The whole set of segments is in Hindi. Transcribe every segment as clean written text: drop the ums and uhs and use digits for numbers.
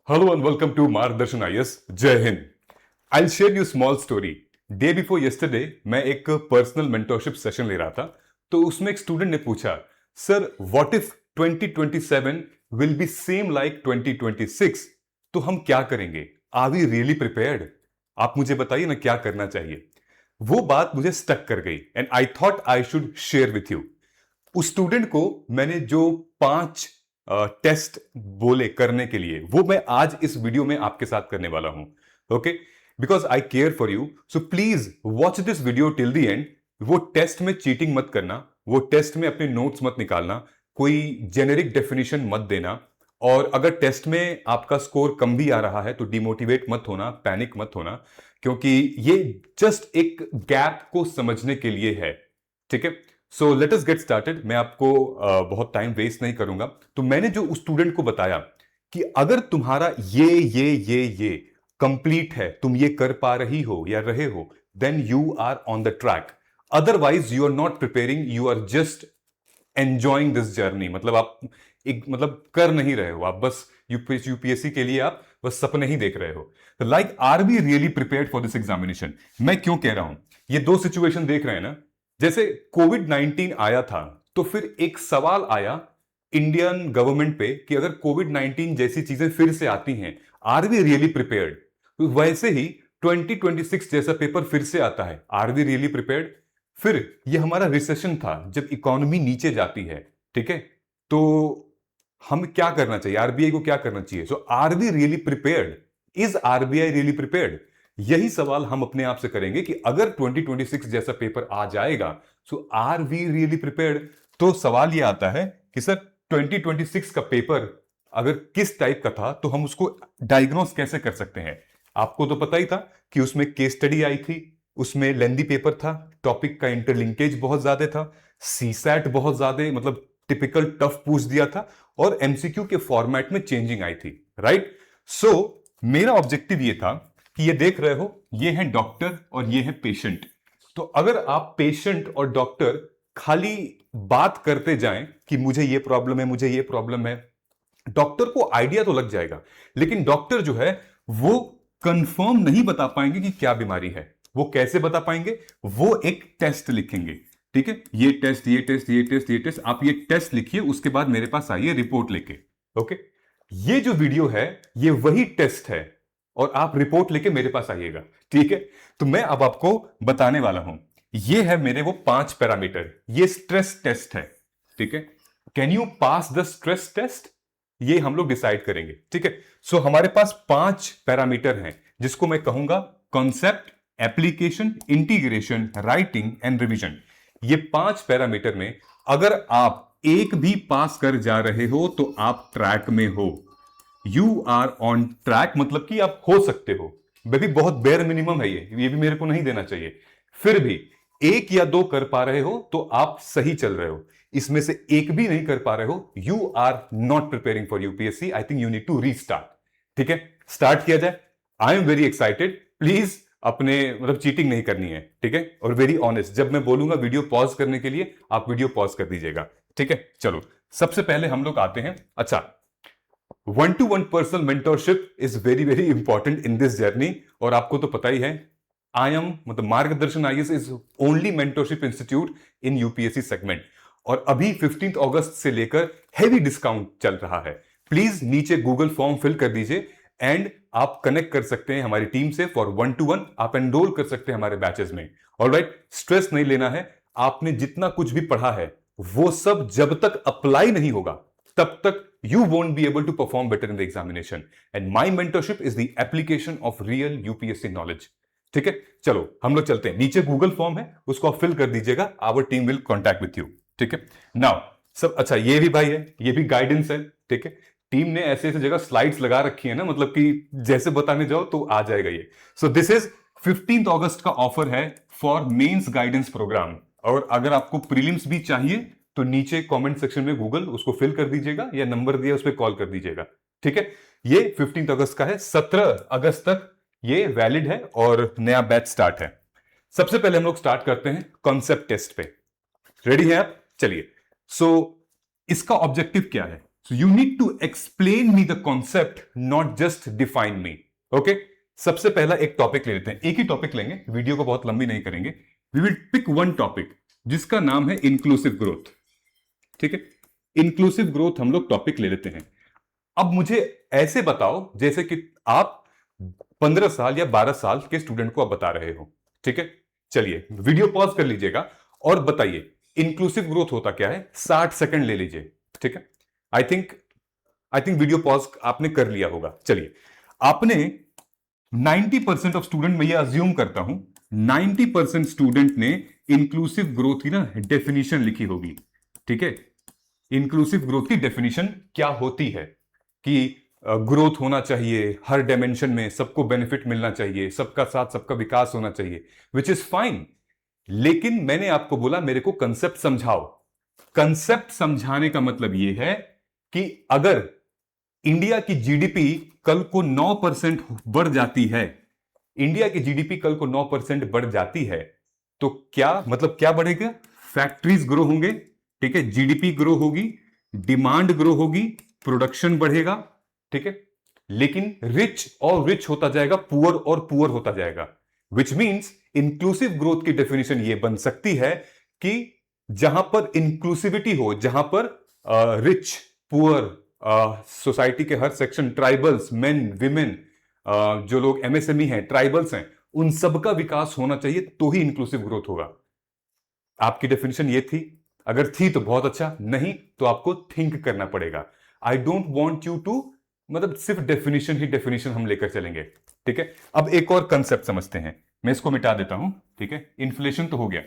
Hello and welcome to Margdarshan IAS. जय Hind. I'll share you small story. Day before yesterday मैं एक पर्सनल मेंटरशिप सेशन ले रहा था, तो उसमें एक स्टूडेंट ने पूछा, sir what if 2027 will be same like 2026? तो हम क्या करेंगे? Are we really prepared? आप मुझे बताइए ना क्या करना चाहिए. वो बात मुझे स्टक कर गई and I thought I should share with you. उस स्टूडेंट को मैंने जो 5 टेस्ट बोले करने के लिए, वो मैं आज इस वीडियो में आपके साथ करने वाला हूं. Okay, because I care for you, so please watch this video till the end. वो टेस्ट में चीटिंग मत करना, वो टेस्ट में अपने नोट्स मत निकालना, कोई जेनेरिक डेफिनेशन मत देना. और अगर टेस्ट में आपका स्कोर कम भी आ रहा है तो डिमोटिवेट मत होना, पैनिक मत होना, क्योंकि ये जस्ट एक गैप को समझने के लिए है. ठीक है, so let us get started. मैं आपको बहुत टाइम वेस्ट नहीं करूंगा. तो मैंने जो उस स्टूडेंट को बताया कि अगर तुम्हारा ये कंप्लीट है, तुम ये कर पा रही हो या रहे हो, then you are on the track. Otherwise you are not preparing, you are just enjoying this journey. मतलब आप मतलब कर नहीं रहे हो, आप बस यूपीएससी के लिए आप बस सपने ही देख रहे हो. Like are we really prepared for this examination? मैं क्यों कह रहा हूं, ये दो सिचुएशन देख रहे हैं ना. जैसे कोविड-19 आया था तो फिर एक सवाल आया इंडियन गवर्नमेंट पे कि अगर कोविड-19 जैसी चीजें फिर से आती हैं, आर वी रियली प्रिपेयर्ड? तो वैसे ही 2026 जैसा पेपर फिर से आता है, आर वी रियली प्रिपेयर्ड? फिर ये हमारा रिसेशन था जब इकोनॉमी नीचे जाती है. ठीक है, तो हम क्या करना चाहिए, आरबीआई को क्या करना चाहिए? So are we really prepared? Is RBI really prepared? यही सवाल हम अपने आप से करेंगे कि अगर 2026 जैसा पेपर आ जाएगा, सो आर वी रियली प्रिपेयर्ड? तो सवाल यह आता है कि सर 2026 का पेपर अगर किस टाइप का था तो हम उसको डायग्नोस कैसे कर सकते हैं. आपको तो पता ही था कि उसमें केस स्टडी आई थी, उसमें लेंदी पेपर था, टॉपिक का इंटरलिंकेज बहुत ज्यादा था, सीसैट बहुत ज्यादा मतलब टिपिकल टफ पूछ दिया था, और एमसीक्यू के फॉर्मेट में चेंजिंग आई थी. राइट? सो मेरा ऑब्जेक्टिव ये था कि ये देख रहे हो, ये है डॉक्टर और ये है पेशेंट. तो अगर आप पेशेंट और डॉक्टर खाली बात करते जाएं कि मुझे ये प्रॉब्लम है, मुझे ये प्रॉब्लम है, डॉक्टर को आइडिया तो लग जाएगा, लेकिन डॉक्टर जो है वो कंफर्म नहीं बता पाएंगे कि क्या बीमारी है. वो कैसे बता पाएंगे? वो एक टेस्ट लिखेंगे. ठीक है, ये टेस्ट, ये टेस्ट, ये टेस्ट, ये टेस्ट, आप ये टेस्ट लिखिए, उसके बाद मेरे पास आइए रिपोर्ट लेके. ओके, ये जो वीडियो है ये वही टेस्ट है और आप रिपोर्ट लेके मेरे पास आइएगा. ठीक है, तो मैं अब आपको बताने वाला हूं. ये है मेरे वो 5 पैरामीटर, ये स्ट्रेस टेस्ट है. ठीक है, can you pass the stress test? ये हम लोग डिसाइड करेंगे. ठीक है, सो हमारे पास 5 पैरामीटर हैं जिसको मैं कहूंगा concept, application, integration, writing and revision. ये 5 पैरामीटर में अगर आप एक भी पास कर जा रहे हो तो आप ट्रैक में हो. यू आर ऑन ट्रैक, मतलब कि आप हो सकते हो. बेबी बहुत बेयर मिनिमम है ये भी मेरे को नहीं देना चाहिए. फिर भी 1 या 2 कर पा रहे हो तो आप सही चल रहे हो. इसमें से एक भी नहीं कर पा रहे हो, you are not preparing for UPSC. I think you need to restart. ठीक है, स्टार्ट किया जाए. I am very excited. Please अपने मतलब चीटिंग नहीं करनी है. ठीक है, और वेरी ऑनेस्ट, जब मैं बोलूंगा वीडियो पॉज करने के लिए, आप वीडियो पॉज कर दीजिएगा. ठीक है, चलो सबसे पहले हम लोग आते हैं. अच्छा, 1-to-1 personal mentorship is very very important in this journey. और आपको तो पता ही है, आई एम मतलब मार्गदर्शन IAS is only mentorship institute in UPSC segment. और अभी 15 अगस्त से लेकर हेवी डिस्काउंट चल रहा है. प्लीज नीचे गूगल फॉर्म फिल कर दीजिए एंड आप कनेक्ट कर सकते हैं हमारी टीम से फॉर 1-to-1. आप एनरोल कर सकते हैं हमारे बैचेस में. ऑलराइट, स्ट्रेस नहीं लेना है. आपने जितना कुछ भी पढ़ा है वो सब जब तक अप्लाई नहीं होगा तब तक you won't be able to perform better in the examination. And my mentorship is the application of real UPSC knowledge. ठीक है, चलो हम लोग चलते हैं. नीचे गूगल फॉर्म है, उसको आप फिल कर दीजिएगा. Our team will contact with you. ठीक है, नाउ सब अच्छा, ये भी भाई है, ये भी गाइडेंस है. ठीक है, टीम ने ऐसे ऐसे जगह स्लाइड्स लगा रखी है ना, मतलब कि जैसे बताने जाओ तो आ जाएगा ये. सो दिस इज 15 अगस्त का ऑफर है फॉर मेंस गाइडेंस प्रोग्राम. और अगर आपको प्रीलिम्स भी चाहिए तो नीचे कमेंट सेक्शन में गूगल उसको फिल कर दीजिएगा या नंबर दिया उस पर कॉल कर दीजिएगा. ठीक है, ये 15 अगस्त का है, 17 अगस्त तक ये वैलिड है और नया बैच स्टार्ट है. सबसे पहले हम लोग स्टार्ट करते हैं कॉन्सेप्ट टेस्ट पे. रेडी है आप? चलिए. सो इसका ऑब्जेक्टिव क्या है? So you need to explain me the concept, not just define me. Okay, सबसे पहला एक टॉपिक ले लेते हैं, एक ही टॉपिक लेंगे, वीडियो को बहुत लंबी नहीं करेंगे। We will pick one topic जिसका नाम है इंक्लूसिव ग्रोथ। ठीक है, इंक्लूसिव ग्रोथ हम लोग टॉपिक ले लेते हैं। अब मुझे ऐसे बताओ जैसे कि आप 15 साल या 12 साल के स्टूडेंट को आप बता रहे हो। ठीक है, चलिए वीडियो पॉज कर लीजिएगा और बताइए इंक्लूसिव ग्रोथ होता क्या है। 60 सेकंड ले लीजिए। ठीक है, आई थिंक वीडियो पॉज आपने कर लिया होगा। चलिए, आपने 90% ऑफ स्टूडेंट, मैं ये अज्यूम करता हूं 90% स्टूडेंट ने इंक्लूसिव ग्रोथ की ना डेफिनेशन लिखी होगी। ठीक है, इंक्लूसिव ग्रोथ की डेफिनेशन क्या होती है कि ग्रोथ होना चाहिए, हर डायमेंशन में सबको बेनिफिट मिलना चाहिए, सबका साथ सबका विकास होना चाहिए, विच इज फाइन। लेकिन मैंने आपको बोला मेरे को कंसेप्ट समझाओ। कंसेप्ट समझाने का मतलब यह है कि अगर इंडिया की जीडीपी कल को 9% बढ़ जाती है, इंडिया की जीडीपी कल को 9% बढ़ जाती है, तो क्या मतलब क्या बढ़ेगा? फैक्ट्रीज ग्रो होंगे, ठीक है, जीडीपी ग्रो होगी, डिमांड ग्रो होगी, प्रोडक्शन बढ़ेगा। ठीक है, लेकिन रिच और रिच होता जाएगा, पुअर और पुअर होता जाएगा। विच मीन्स इंक्लूसिव ग्रोथ की डेफिनेशन यह बन सकती है कि जहां पर इंक्लूसिविटी हो, जहां पर रिच पुअर, सोसाइटी के हर सेक्शन, ट्राइबल्स, मेन विमेन, जो लोग एमएसएमई हैं, ट्राइबल्स हैं, उन सबका विकास होना चाहिए, तो ही इंक्लूसिव ग्रोथ होगा। आपकी डेफिनेशन ये थी? अगर थी तो बहुत अच्छा, नहीं तो आपको थिंक करना पड़ेगा। I don't want you to मतलब सिर्फ डेफिनेशन ही डेफिनेशन हम लेकर चलेंगे। ठीक है, अब एक और कंसेप्ट समझते हैं, मैं इसको मिटा देता हूं। ठीक है, इन्फ्लेशन तो हो गया,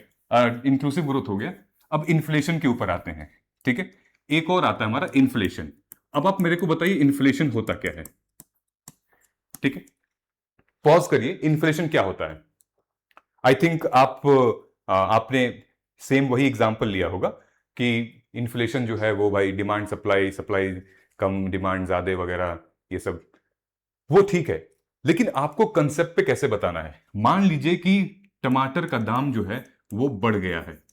इंक्लूसिव ग्रोथ हो गया, अब इन्फ्लेशन के ऊपर आते हैं। ठीक है, एक और आता है हमारा इन्फ्लेशन। अब आप मेरे को बताइए इन्फ्लेशन होता क्या है? ठीक है, पॉज करिए, इन्फ्लेशन क्या होता है? आई थिंक आपने सेम वही एग्जांपल लिया होगा कि इन्फ्लेशन जो है वो भाई डिमांड सप्लाई, सप्लाई कम डिमांड ज्यादा वगैरह, ये सब वो ठीक है। लेकिन आपको कंसेप्ट पे कैसे बताना है? मान लीजिए कि टमाटर का दाम जो है वो बढ़ गया है,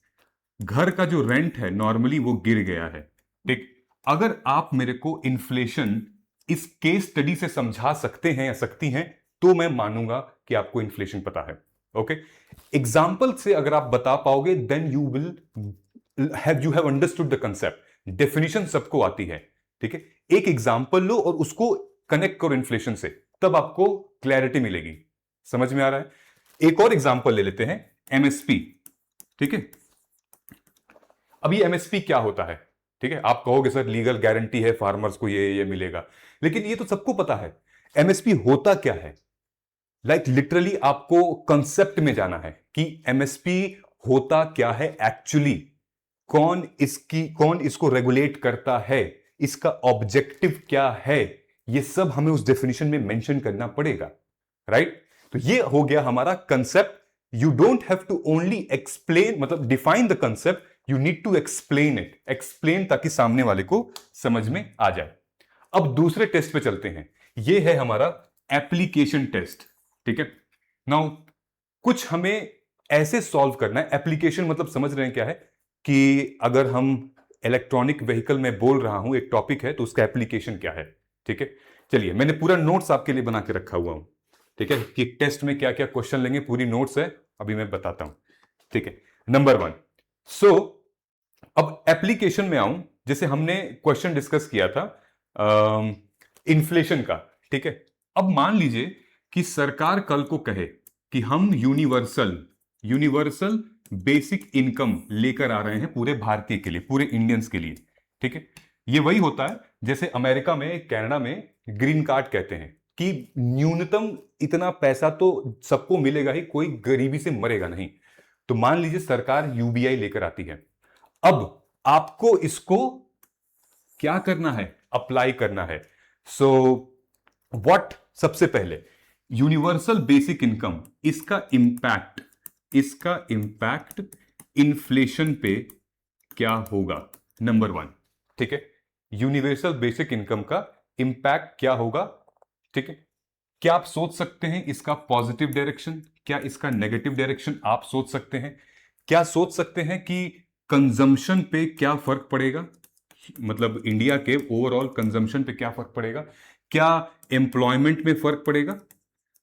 घर का जो रेंट है नॉर्मली वो गिर गया है। ठीक, अगर आप मेरे को इन्फ्लेशन इस केस स्टडी से समझा सकते हैं या सकती हैं, तो मैं मानूंगा कि आपको इन्फ्लेशन पता है। ओके, एग्जाम्पल से अगर आप बता पाओगे then you have understood the concept. Definition सबको आती है। ठीक है, एक एग्जाम्पल लो और उसको कनेक्ट करो इन्फ्लेशन से, तब आपको क्लैरिटी मिलेगी। समझ में आ रहा है? एक और एग्जाम्पल ले लेते हैं, एमएसपी। ठीक है, अभी एमएसपी क्या होता है? ठीक है, आप कहोगे सर लीगल गारंटी है, फार्मर्स को ये मिलेगा, लेकिन ये तो सबको पता है। एमएसपी होता क्या है? लिटरली आपको कंसेप्ट में जाना है कि एमएसपी होता क्या है एक्चुअली, कौन इसको रेगुलेट करता है, इसका ऑब्जेक्टिव क्या है, ये सब हमें उस डेफिनेशन में मेंशन करना पड़ेगा। राइट, तो ये हो गया हमारा concept. You don't have to only explain, मतलब define the concept, you need to explain it. Explain ताकि सामने वाले को समझ में आ जाए। अब दूसरे टेस्ट पे चलते हैं, ये है हमारा एप्लीकेशन टेस्ट। ठीक है, नाउ कुछ हमें ऐसे सॉल्व करना है। एप्लीकेशन मतलब समझ रहे हैं क्या है? कि अगर हम इलेक्ट्रॉनिक व्हीकल में बोल रहा हूं, एक टॉपिक है, तो उसका एप्लीकेशन क्या है। ठीक है, चलिए मैंने पूरा नोट्स आपके लिए बना के रखा हुआ हूं। ठीक है, कि टेस्ट में क्या क्या क्वेश्चन लेंगे, पूरी नोट्स है, अभी मैं बताता हूं। ठीक है, नंबर 1, सो अब एप्लीकेशन में आऊं, जैसे हमने क्वेश्चन डिस्कस किया था इन्फ्लेशन का। ठीक है, अब मान लीजिए कि सरकार कल को कहे कि हम यूनिवर्सल बेसिक इनकम लेकर आ रहे हैं पूरे भारतीय के लिए, पूरे इंडियंस के लिए। ठीक है, ये वही होता है जैसे अमेरिका में, कनाडा में ग्रीन कार्ड कहते हैं कि न्यूनतम इतना पैसा तो सबको मिलेगा ही, कोई गरीबी से मरेगा नहीं। तो मान लीजिए सरकार यूबीआई लेकर आती है, अब आपको इसको क्या करना है? अप्लाई करना है। सो व्हाट, सबसे पहले यूनिवर्सल बेसिक इनकम, इसका इंपैक्ट इन्फ्लेशन पे क्या होगा? नंबर 1। ठीक है, यूनिवर्सल बेसिक इनकम का इंपैक्ट क्या होगा? ठीक है, क्या आप सोच सकते हैं इसका पॉजिटिव डायरेक्शन, क्या इसका नेगेटिव डायरेक्शन आप सोच सकते हैं? क्या सोच सकते हैं कि कंजम्पशन पे क्या फर्क पड़ेगा? मतलब इंडिया के ओवरऑल कंजम्पशन पे क्या फर्क पड़ेगा, क्या एम्प्लॉयमेंट में फर्क पड़ेगा।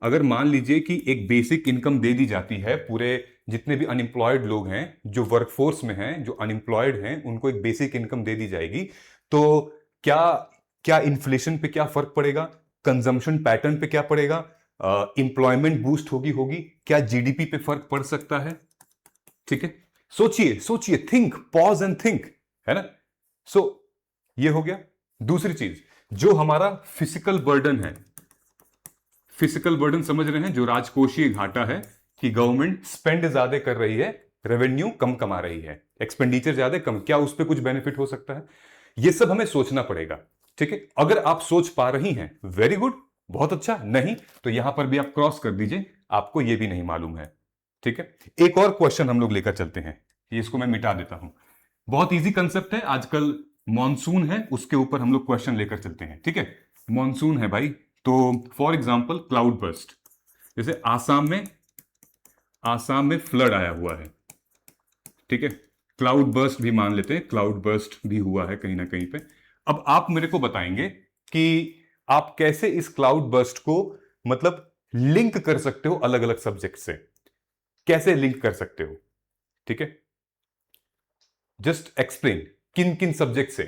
अगर मान लीजिए कि एक बेसिक इनकम दे दी जाती है, पूरे जितने भी अनएम्प्लॉयड लोग हैं जो वर्कफोर्स में हैं, जो अनएम्प्लॉयड हैं, उनको एक बेसिक इनकम दे दी जाएगी, तो क्या क्या इन्फ्लेशन पे क्या फर्क पड़ेगा, कंजम्पशन पैटर्न पे क्या पड़ेगा, एम्प्लॉयमेंट बूस्ट होगी, क्या जीडीपी पे फर्क पड़ सकता है। ठीक है, सोचिए सोचिए, थिंक, पॉज एंड थिंक, है ना। सो ये हो गया। दूसरी चीज, जो हमारा फिजिकल बर्डन है, फिजिकल बर्डन समझ रहे हैं, जो राजकोषीय घाटा है कि गवर्नमेंट स्पेंड ज्यादा कर रही है, रेवेन्यू कम कमा रही है, एक्सपेंडिचर ज्यादा कम, क्या उस पर कुछ बेनिफिट हो सकता है। ये सब हमें सोचना पड़ेगा। ठीक है, अगर आप सोच पा रही हैं, वेरी गुड, बहुत अच्छा, नहीं तो यहां पर भी आप क्रॉस कर दीजिए, आपको यह भी नहीं मालूम है। ठीक है, एक और क्वेश्चन हम लोग लेकर चलते हैं, इसको मैं मिटा देता हूं। बहुत इजी कंसेप्ट है, आजकल मॉनसून है, उसके ऊपर हम लोग क्वेश्चन लेकर चलते हैं। ठीक है, मॉनसून है भाई, तो फॉर एग्जांपल क्लाउड बर्स्ट, जैसे आसाम में फ्लड आया हुआ है। ठीक है, क्लाउड बर्स्ट भी मान लेते हैं, क्लाउड बर्स्ट भी हुआ है कहीं ना कहीं पे। अब आप मेरे को बताएंगे कि आप कैसे इस क्लाउड बर्स्ट को मतलब लिंक कर सकते हो अलग अलग सब्जेक्ट से, कैसे लिंक कर सकते हो। ठीक है, जस्ट एक्सप्लेन किन किन सब्जेक्ट से।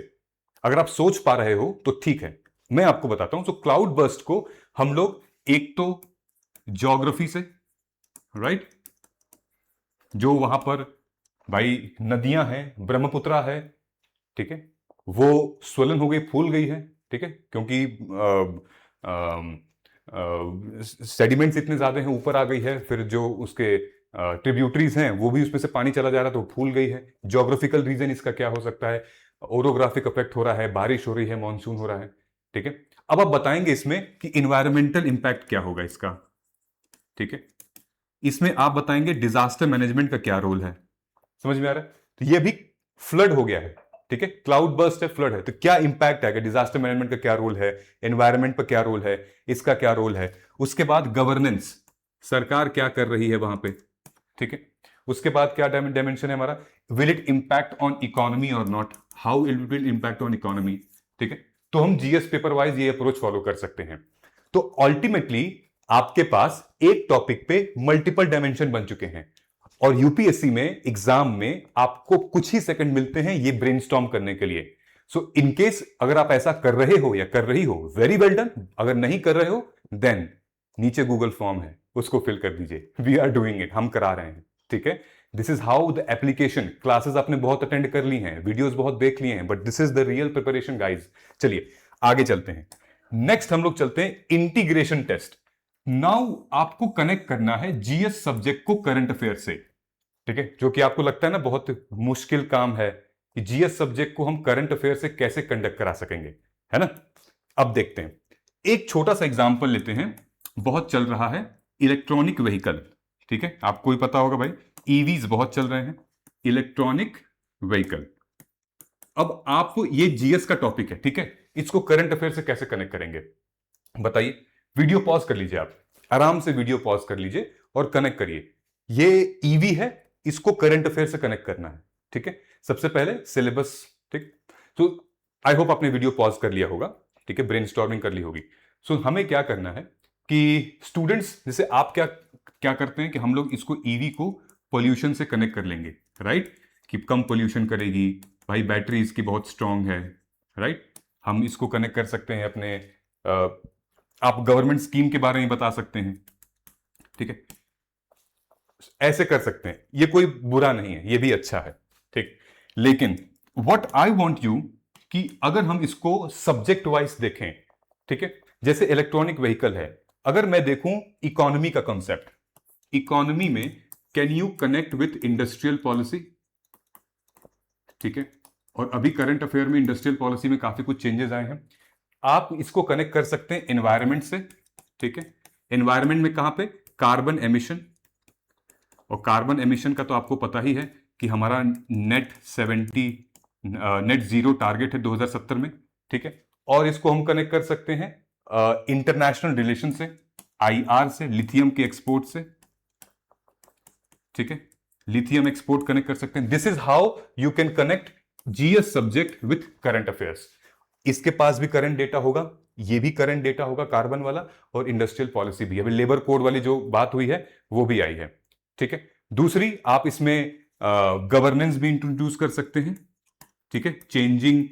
अगर आप सोच पा रहे हो तो ठीक है, मैं आपको बताता हूं। तो क्लाउड बर्स्ट को हम लोग एक तो ज्योग्राफी से, राइट, जो वहां पर भाई नदियां हैं, ब्रह्मपुत्रा है, ठीक है, वो स्वलन हो गई, फूल गई है। ठीक है, क्योंकि सेडिमेंट्स इतने ज्यादा हैं, ऊपर आ गई है, फिर जो उसके ट्रिब्यूटरीज हैं वो भी उसमें से पानी चला जा रहा है, तो फूल गई है। ज्योग्राफिकल रीजन इसका क्या हो सकता है, ओरोग्राफिक इफेक्ट हो रहा है, बारिश हो रही है, मानसून हो रहा है। ठीक है, अब आप बताएंगे इसमें कि इन्वायरमेंटल इंपैक्ट क्या होगा इसका। ठीक है, इसमें आप बताएंगे डिजास्टर मैनेजमेंट का क्या रोल है, समझ में आ रहा है। तो ये भी फ्लड हो गया है, ठीक है, क्लाउड बर्स्ट है, फ्लड है, तो क्या इंपैक्ट आएगा, डिजास्टर मैनेजमेंट का क्या रोल है, एनवायरमेंट पर क्या रोल है, इसका क्या रोल है। उसके बाद गवर्नेंस, सरकार क्या कर रही है वहां पे। ठीक है, उसके बाद क्या डायमेंशन है हमारा, will it impact on economy और not, how it will impact on economy. ठीक है, तो हम जीएस पेपर वाइज ये अप्रोच फॉलो कर सकते हैं। तो अल्टीमेटली आपके पास एक टॉपिक पे मल्टीपल डायमेंशन बन चुके हैं, और यूपीएससी में एग्जाम में आपको कुछ ही सेकंड मिलते हैं ये ब्रेनस्टॉर्म करने के लिए। सो इन केस अगर आप ऐसा कर रहे हो या कर रही हो, वेरी वेल डन। अगर नहीं कर रहे हो, देन नीचे गूगल फॉर्म है, उसको फिल कर दीजिए, वी आर डूइंग इट, हम करा रहे हैं। ठीक है, this is how the application, classes आपने बहुत अटेंड कर ली हैं, वीडियोस बहुत देख लिए हैं, but this is the real preparation guys. चलिए आगे चलते हैं। नेक्स्ट हम लोग चलते हैं इंटीग्रेशन टेस्ट। नाउ आपको कनेक्ट करना है जीएस सब्जेक्ट को करंट अफेयर से। ठीक है, जो कि आपको लगता है ना बहुत मुश्किल काम है कि जीएस सब्जेक्ट को हम करंट अफेयर से कैसे कंडक्ट करा सकेंगे, है ना। अब देखते हैं, एक छोटा सा एग्जांपल लेते हैं, बहुत चल रहा है इलेक्ट्रॉनिक व्हीकल। ठीक है, आपको ही पता होगा भाई, ईवीज बहुत चल रहे हैं, इलेक्ट्रॉनिक व्हीकल। अब आप, ये जीएस का टॉपिक है, ठीक है, इसको करंट अफेयर से कैसे कनेक्ट करेंगे बताइए। वीडियो पॉज कर लीजिए, आप आराम से वीडियो पॉज कर लीजिए और कनेक्ट करिए। ये ईवी है, इसको करंट अफेयर से कनेक्ट करना है। ठीक है, सबसे पहले सिलेबस, ठीक, तो आई होप आपने वीडियो पॉज कर लिया होगा, ठीक है, ब्रेनस्टॉर्मिंग कर ली होगी। सो हमें क्या करना है कि स्टूडेंट्स, जैसे आप क्या क्या करते हैं कि हम लोग इसको ईवी को पोल्यूशन से कनेक्ट कर लेंगे, राइट, कि कम पोल्यूशन करेगी, भाई बैटरी इसकी बहुत स्ट्रांग है, राइट। हम इसको कनेक्ट कर सकते हैं अपने, आप गवर्नमेंट स्कीम के बारे में बता सकते हैं। ठीक है, ऐसे कर सकते हैं, ये कोई बुरा नहीं है, ये भी अच्छा है। ठीक, लेकिन व्हाट आई वांट यू कि अगर हम इसको सब्जेक्ट वाइज देखें, ठीक है, जैसे इलेक्ट्रॉनिक व्हीकल है, अगर मैं देखूं इकोनॉमी का कॉन्सेप्ट, इकोनॉमी में can you connect with industrial policy. ठीक है, और अभी करंट अफेयर में इंडस्ट्रियल पॉलिसी में काफी कुछ चेंजेस आए हैं। आप इसको कनेक्ट कर सकते हैं एनवायरमेंट से। ठीक है, एनवायरमेंट में कहां पे, कार्बन एमिशन, और कार्बन एमिशन का तो आपको पता ही है कि हमारा नेट जीरो टारगेट है 2070 में। ठीक है, और इसको हम कनेक्ट कर सकते हैं इंटरनेशनल रिलेशन से, आईआर से, लिथियम के एक्सपोर्ट से। ठीक है, लिथियम एक्सपोर्ट कनेक्ट कर सकते हैं। This is how you can connect GS subject with current affairs. इसके पास भी करंट डेटा होगा, ये भी करंट डेटा होगा कार्बन वाला, और इंडस्ट्रियल पॉलिसी भी। अभी लेबर कोड वाली जो बात हुई है वो भी आई है, ठीक है। दूसरी, आप इसमें गवर्नेंस भी इंट्रोड्यूस कर सकते हैं, ठीक है, चेंजिंग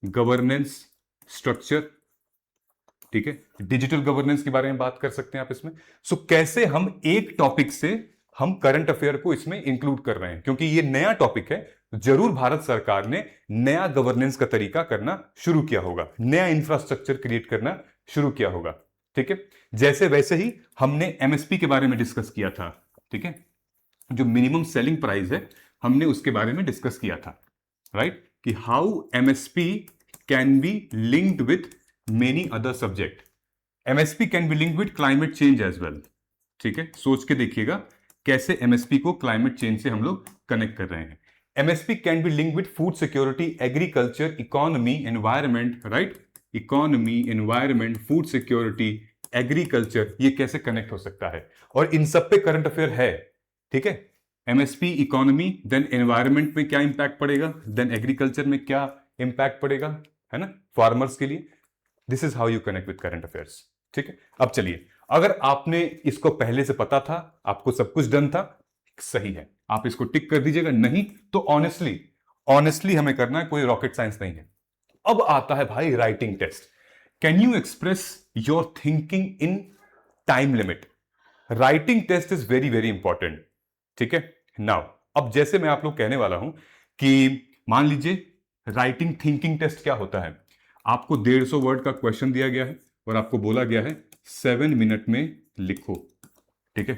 गवर्नेंस स्ट्रक्चर, ठीक है, डिजिटल गवर्नेंस के बारे में बात कर सकते हैं आप इसमें। सो कैसे हम एक टॉपिक से हम करंट अफेयर को इसमें इंक्लूड कर रहे हैं, क्योंकि ये नया टॉपिक है, जरूर भारत सरकार ने नया गवर्नेंस का तरीका करना शुरू किया होगा, नया इंफ्रास्ट्रक्चर क्रिएट करना शुरू किया होगा, ठीक है। जैसे वैसे ही हमने एमएसपी के बारे में डिस्कस किया था, ठीक है, जो मिनिमम सेलिंग प्राइस है, हमने उसके बारे में डिस्कस किया था, राइट, कि how MSP can be linked with many other subject. MSP can be linked with climate change as well, ठीक है। सोच के देखिएगा कैसे एमएसपी को क्लाइमेट चेंज से हम लोग कनेक्ट कर रहे हैं। MSP can be linked with food security, agriculture, economy, environment, right, economy, environment, food security, agriculture, ये कैसे कनेक्ट हो सकता है, और इन सब पे करंट अफेयर है, ठीक है। एमएसपी, इकोनॉमी, देन एनवायरमेंट में क्या इंपैक्ट पड़ेगा, देन एग्रीकल्चर में क्या इंपैक्ट पड़ेगा, है ना, फार्मर्स के लिए। This is how you connect with current affairs, ठीक है। अब चलिए, अगर आपने इसको पहले से पता था, आपको सब कुछ डन था, सही है, आप इसको टिक कर दीजिएगा। नहीं तो ऑनेस्टली ऑनेस्टली हमें करना है, कोई रॉकेट साइंस नहीं है। अब आता है भाई writing test. Can you express your thinking in time limit? Writing test is very very important, ठीक है। नाउ अब जैसे मैं आप लोग कहने वाला हूं कि मान लीजिए राइटिंग थिंकिंग टेस्ट क्या होता है। आपको 150 वर्ड का क्वेश्चन दिया गया है और आपको बोला गया है 7 मिनट में लिखो, ठीक है।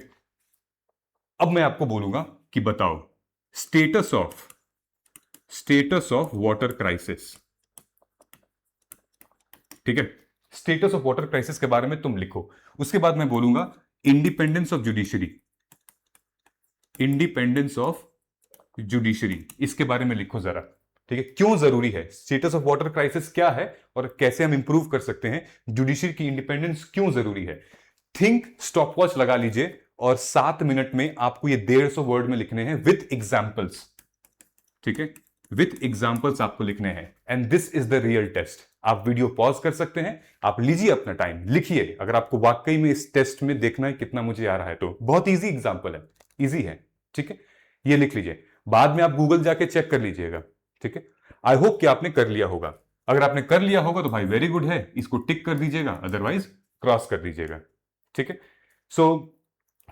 अब मैं आपको बोलूंगा कि बताओ स्टेटस ऑफ वाटर क्राइसिस, ठीक है। स्टेटस ऑफ वाटर क्राइसिस के बारे में तुम लिखो। उसके बाद मैं बोलूंगा independence of judiciary, independence of judiciary, इसके बारे में लिखो जरा, ठीक है। क्यों जरूरी है, स्टेटस ऑफ वाटर क्राइसिस क्या है और कैसे हम इंप्रूव कर सकते हैं, जुडिशरी की इंडिपेंडेंस क्यों जरूरी है। थिंक स्टॉपवॉच लगा लीजिए और 7 मिनट में आपको ये 150 वर्ड में लिखने हैं विथ एग्जाम्पल्स, ठीक है, विथ एग्जाम्पल्स आपको लिखने हैं। And this is the real test. आप वीडियो पॉज कर सकते हैं, आप लीजिए अपना टाइम, लिखिए। अगर आपको वाकई में इस टेस्ट में देखना है कितना मुझे आ रहा है, तो बहुत इजी एग्जाम्पल है, इजी है, ठीक है, ये लिख लीजिए। बाद में आप गूगल जाके चेक कर लीजिएगा, ठीक है। आई होप कि आपने कर लिया होगा। अगर आपने कर लिया होगा तो भाई वेरी गुड है, इसको टिक कर दीजिएगा, अदरवाइज क्रॉस कर दीजिएगा, ठीक है। सो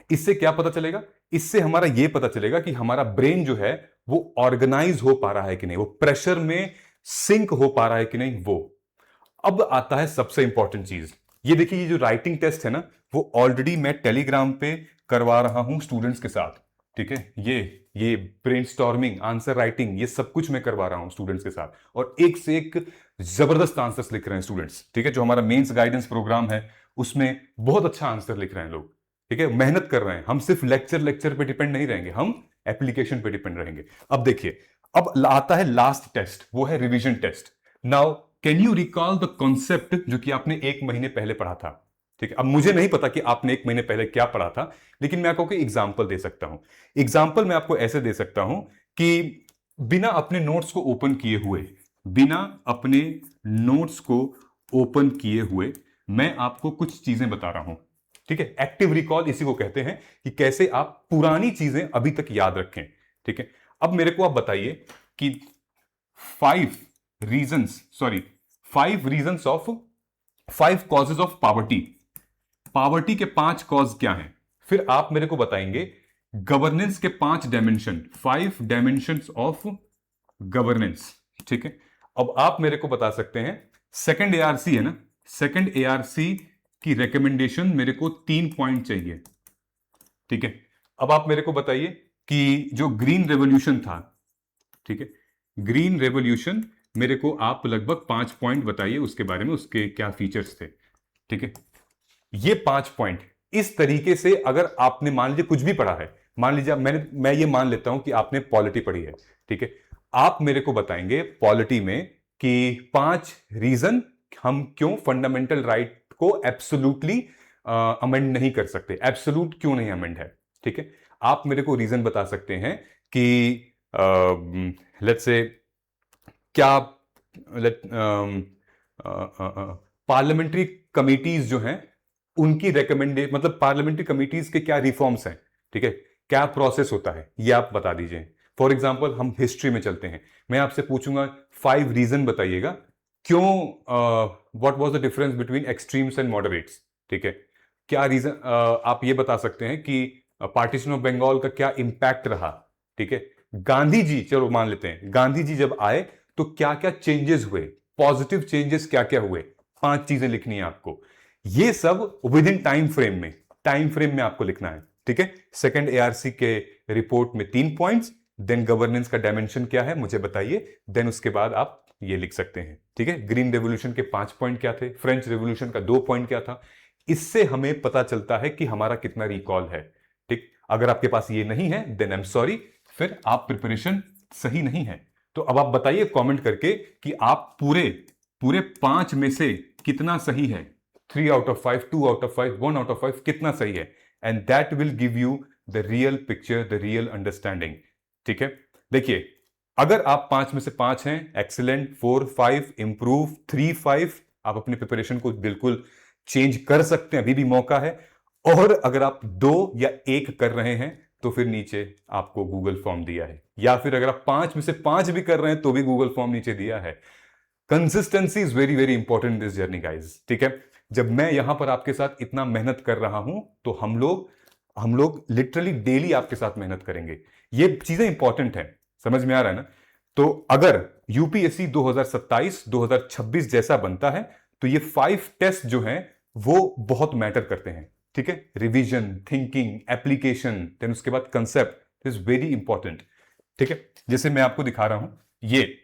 इससे क्या पता चलेगा, इससे हमारा यह पता चलेगा कि हमारा ब्रेन जो है वो ऑर्गेनाइज हो पा रहा है कि नहीं, वो प्रेशर में सिंक हो पा रहा है कि नहीं, वो। अब आता है सबसे इंपॉर्टेंट चीज। ये देखिए, ये जो राइटिंग टेस्ट है ना, वो ऑलरेडी मैं टेलीग्राम पे करवा रहा हूं स्टूडेंट्स के साथ, ठीक है। ये ब्रेनस्टॉर्मिंग, आंसर राइटिंग, ये सब कुछ मैं करवा रहा हूं स्टूडेंट्स के साथ, और एक से एक जबरदस्त आंसर्स लिख रहे हैं स्टूडेंट्स, ठीक है। जो हमारा मेंस गाइडेंस प्रोग्राम है उसमें बहुत अच्छा आंसर लिख रहे हैं लोग, ठीक है, मेहनत कर रहे हैं। हम सिर्फ लेक्चर पे डिपेंड नहीं रहेंगे, हम एप्लीकेशन पे डिपेंड रहेंगे। अब देखिए, अब आता है लास्ट टेस्ट, वो है revision test. Now can you recall the concept जो कि आपने 1 महीने पहले पढ़ा था, ठीक है। अब मुझे नहीं पता कि आपने 1 महीने पहले क्या पढ़ा था, लेकिन मैं आपको एग्जाम्पल दे सकता हूं। एग्जाम्पल मैं आपको ऐसे दे सकता हूं कि बिना अपने नोट्स को ओपन किए हुए, बिना अपने नोट्स को ओपन किए हुए मैं आपको कुछ चीजें बता रहा हूं, ठीक है। एक्टिव रिकॉल इसी को कहते हैं, कि कैसे आप पुरानी चीजें अभी तक याद रखें, ठीक है। अब मेरे को आप बताइए कि 5 कॉजेज ऑफ पॉवर्टी, पॉवर्टी के 5 कॉज क्या हैं। फिर आप मेरे को बताएंगे गवर्नेंस के 5 डायमेंशन, 5 डायमेंशंस ऑफ गवर्नेंस, ठीक है। अब आप मेरे को बता सकते हैं, सेकंड एआरसी है ना, सेकंड एआरसी की रिकमेंडेशन मेरे को 3 पॉइंट चाहिए, ठीक है। अब आप मेरे को बताइए कि जो ग्रीन रेवोल्यूशन था, ठीक है, ग्रीन रेवोल्यूशन मेरे को आप लगभग 5 पॉइंट बताइए उसके बारे में, उसके क्या फीचर्स थे, ठीक है। ये 5 पॉइंट इस तरीके से, अगर आपने मान लीजिए कुछ भी पढ़ा है, मान लीजिए मैं ये मान लेता हूं कि आपने पॉलिटी पढ़ी है, ठीक है। आप मेरे को बताएंगे पॉलिटी में कि 5 रीजन हम क्यों फंडामेंटल राइट को एब्सोल्युटली अमेंड नहीं कर सकते, एब्सोल्यूट क्यों नहीं अमेंड है, ठीक है। आप मेरे को रीजन बता सकते हैं कि लेट्स से क्या पार्लियामेंट्री कमिटीज जो हैं उनकी रिकमेंडे मतलब पार्लियामेंट्री कमिटीज के क्या रिफॉर्म्स हैं, ठीक है, क्या प्रोसेस होता है, ये आप बता दीजिए। फॉर एग्जाम्पल हम हिस्ट्री में चलते हैं, मैं आपसे पूछूंगा 5 रीजन बताइएगा क्यों, what was the difference between extremes and moderates, ठीक है, क्या रीजन, आप ये बता सकते हैं कि पार्टीशन ऑफ बंगाल का क्या इंपैक्ट रहा, ठीक है, गांधी जी, चलो मान लेते हैं गांधी जी जब आए तो क्या क्या चेंजेस हुए, पॉजिटिव चेंजेस क्या क्या हुए, 5 चीजें लिखनी है आपको, ये सब विद इन टाइम फ्रेम में आपको लिखना है, ठीक है। सेकंड एआरसी के रिपोर्ट में 3 पॉइंट्स, देन गवर्नेंस का डायमेंशन क्या है मुझे बताइए, देन उसके बाद आप ये लिख सकते हैं, ठीक है। ग्रीन रेवोल्यूशन के 5 पॉइंट क्या थे, फ्रेंच रेवोल्यूशन का 2 पॉइंट क्या था, इससे हमें पता चलता है कि हमारा कितना रिकॉल है, ठीक। अगर आपके पास ये नहीं है देन आई एम सॉरी, फिर आप प्रिपरेशन सही नहीं है। तो अब आप बताइए कमेंट करके कि आप पूरे पूरे 5 में से कितना सही है, 3 out of 5, 2 out of 5, 1 out of 5 कितना सही है, and that will give you the real picture, the real understanding, ठीक है। देखिए अगर आप 5 में से 5 हैं, एक्सीलेंट, 4, 5, इंप्रूव, 3, 5, आप अपनी प्रिपरेशन को बिल्कुल चेंज कर सकते हैं, अभी भी मौका है। और अगर आप 2 या 1 कर रहे हैं तो फिर नीचे आपको गूगल फॉर्म दिया है, या फिर अगर आप 5 में से 5 भी कर रहे हैं तो भी गूगल फॉर्म नीचे दिया है। Consistency is very very important in this journey guys, ठीक है। जब मैं यहां पर आपके साथ इतना मेहनत कर रहा हूं तो हम लोग लिटरली डेली आपके साथ मेहनत करेंगे, ये चीजें इंपॉर्टेंट है, समझ में आ रहा है ना। तो अगर यूपीएससी 2027 2026 जैसा बनता है तो ये 5 टेस्ट जो हैं वो बहुत मैटर करते हैं, ठीक है। रिवीजन, थिंकिंग, एप्लीकेशन, देन उसके बाद कंसेप्ट इज वेरी इंपॉर्टेंट, ठीक है। जैसे मैं आपको दिखा रहा हूं, ये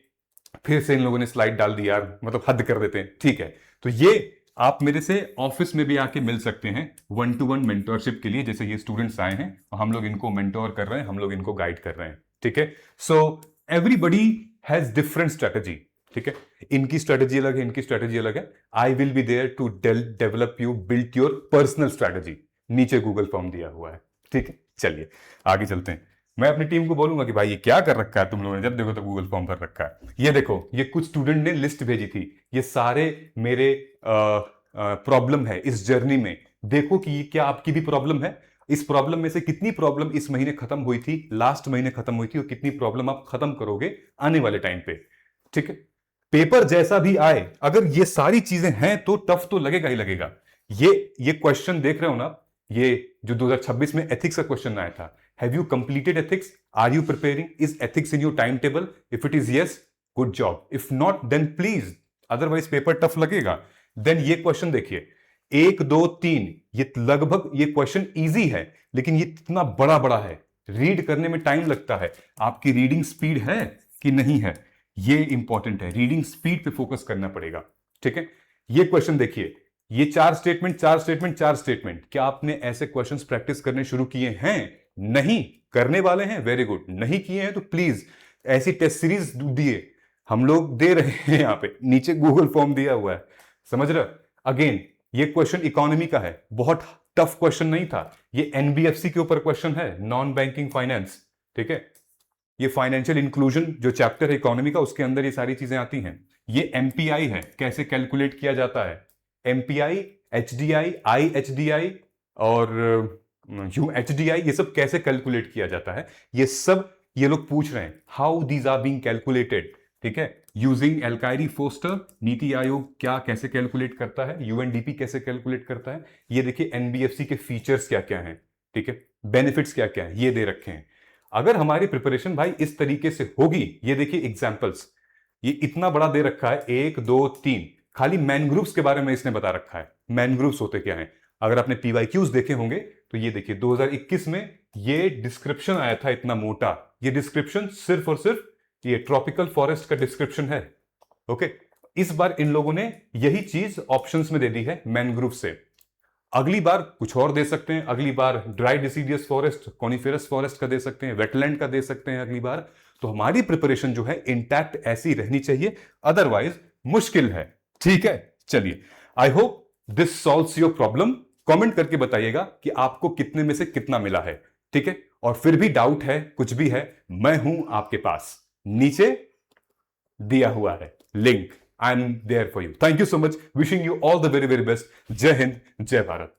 फिर से इन लोगों ने स्लाइड डाल दी यार, मतलब हद कर देते हैं, ठीक है। तो ये आप मेरे से ऑफिस में भी आके मिल सकते हैं 1-to-1 मेंटरशिप के लिए, जैसे ये स्टूडेंट्स आए हैं हम लोग इनको मेंटोर कर रहे हैं, हम लोग इनको गाइड कर रहे हैं, ठीक है। So everybody has different strategy, ठीक है, इनकी स्ट्रेटेजी अलग है, इनकी स्ट्रेटेजी अलग है। I will be there to develop you, build your personal strategy, नीचे गूगल फॉर्म दिया हुआ है, ठीक है। चलिए आगे चलते हैं, मैं अपनी टीम को बोलूंगा कि भाई ये क्या कर रखा है तुम लोगों ने, जब देखो तो गूगल फॉर्म भर रखा है। ये देखो ये कुछ स्टूडेंट ने लिस्ट भेजी थी, ये सारे मेरे प्रॉब्लम है इस जर्नी में, देखो कि ये क्या आपकी भी प्रॉब्लम है, इस प्रॉब्लम में से कितनी प्रॉब्लम इस महीने खत्म हुई थी, लास्ट महीने खत्म हुई थी, और कितनी प्रॉब्लम आप खत्म करोगे आने वाले टाइम पे, ठीक है। पेपर जैसा भी आए अगर ये सारी चीजें हैं तो टफ तो लगेगा ही लगेगा। ये क्वेश्चन देख रहे हो ना, ये जो 2026 में एथिक्स का क्वेश्चन आया था, have you completed ethics, are you preparing, is ethics in your time table, if it is yes good job, if not then please, otherwise paper tough लगेगा। देन ये क्वेश्चन देखिए 1, 2, 3, ये लगभग ये क्वेश्चन इजी है लेकिन ये इतना बड़ा बड़ा है, रीड करने में टाइम लगता है, आपकी रीडिंग स्पीड है कि नहीं है, ये इंपॉर्टेंट है, रीडिंग स्पीड पे फोकस करना पड़ेगा, ठीक है। ये क्वेश्चन देखिए, ये 4 स्टेटमेंट 4 स्टेटमेंट 4 स्टेटमेंट, क्या आपने ऐसे क्वेश्चंस प्रैक्टिस करने शुरू किए हैं? नहीं करने वाले हैं, वेरी गुड, नहीं किए हैं तो प्लीज ऐसी टेस्ट सीरीज दिए, हम लोग दे रहे हैं, यहां पे नीचे गूगल फॉर्म दिया हुआ है, समझ रहे। अगेन ये क्वेश्चन इकोनॉमी का है, बहुत टफ क्वेश्चन नहीं था, ये एनबीएफसी के ऊपर क्वेश्चन है, नॉन बैंकिंग फाइनेंस, ठीक है। ये फाइनेंशियल इंक्लूजन जो चैप्टर है इकोनॉमी का, उसके अंदर ये सारी चीजें आती हैं। ये एमपीआई है, कैसे कैलकुलेट किया जाता है, एमपीआई, एचडीआई, आईएचडीआई और यूएचडीआई, ये सब कैसे कैलकुलेट किया जाता है, ये सब ये लोग पूछ रहे हैं, how these are being calculated, ठीक है। यूजिंग एल्कायरी फोस्टर, नीति आयोग क्या कैसे कैलकुलेट करता है, यूएनडीपी कैसे कैलकुलेट करता है, ये देखिए एनबीएफसी के फीचर्स क्या क्या हैं, ठीक है, बेनिफिट्स क्या क्या है, ये दे रखे हैं। अगर हमारी प्रिपरेशन भाई इस तरीके से होगी, ये देखिए एग्जाम्पल्स, ये इतना बड़ा दे रखा है, 1, 2, 3, खाली मैनग्रूव्स के बारे में इसने बता रखा है, मैनग्रूव्स होते क्या हैं। अगर आपने पीवाईक्यूज देखे होंगे तो ये देखिए 2021 में ये डिस्क्रिप्शन आया था इतना मोटा, ये डिस्क्रिप्शन सिर्फ और सिर्फ ये ट्रॉपिकल फॉरेस्ट का डिस्क्रिप्शन है, ओके। इस बार इन लोगों ने यही चीज ऑप्शंस में दे दी है मैनग्रूव से, अगली बार कुछ और दे सकते हैं, अगली बार dry deciduous forest, coniferous forest का दे सकते हैं, वेटलैंड का दे सकते हैं अगली बार। तो हमारी प्रिपरेशन जो है इंटैक्ट ऐसी रहनी चाहिए, अदरवाइज मुश्किल है, ठीक है। चलिए, I hope this solves your problem. Comment करके बताइएगा कि आपको कितने में से कितना मिला है, ठीक है। और फिर भी डाउट है, कुछ भी है, मैं हूं आपके पास, नीचे दिया हुआ है link. I am there for you. Thank you so much, wishing you all the very very best. Jai Hind, जय भारत।